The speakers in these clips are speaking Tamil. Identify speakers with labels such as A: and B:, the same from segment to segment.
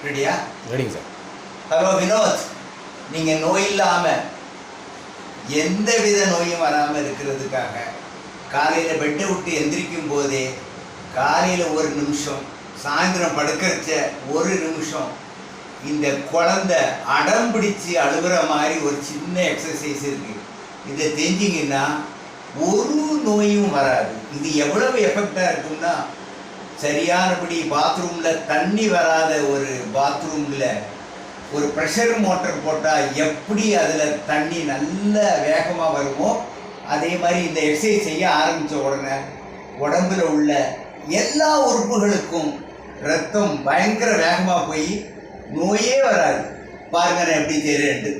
A: ரெடியா?
B: ரெடிங்க சார்.
A: ஹலோ வினோத், நீங்கள் நோய் இல்லாமல் எந்த வித நோயும் வராமல் இருக்கிறதுக்காக காலையில் பெட்டை விட்டு எந்திரிக்கும் போதே காலையில் 1 நிமிஷம், சாயந்தரம் படுக்கிறச்ச 1 நிமிஷம் இந்த குழந்தை அடம் பிடிச்சி அழுகிற மாதிரி ஒரு சின்ன எக்ஸசைஸ் இருக்குது. இதை தெரிஞ்சிங்கன்னா ஒரு நோயும் வராது. இது எவ்வளவு எஃபெக்டாக இருக்கும்னா, சரியானபடி பாத்ரூமில் தண்ணி வராத ஒரு பாத்ரூமில் ஒரு ப்ரெஷர் மோட்டர் போட்டால் எப்படி அதில் தண்ணி நல்ல வேகமாக வருமோ, அதே மாதிரி இந்த எக்ஸசைஸ் செய்ய ஆரம்பித்த உடனே உடம்புல உள்ள எல்லா உறுப்புகளுக்கும் ரத்தம் பயங்கர வேகமாக போய் நோயே வராது. பாருங்க நான் எப்படி செய்கிறேன்ட்டு.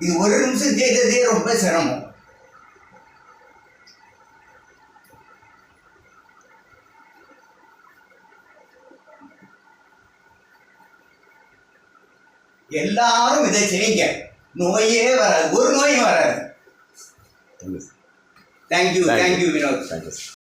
A: இது 1 நிமிஷம் செய்கிறதே ரொம்ப சிரமம். எல்லாரும் இதை செய்யுங்க, நோயே வராது, ஒரு நோயும் வராது. தேங்க்யூ வினோத்.
B: தேங்க்யூ.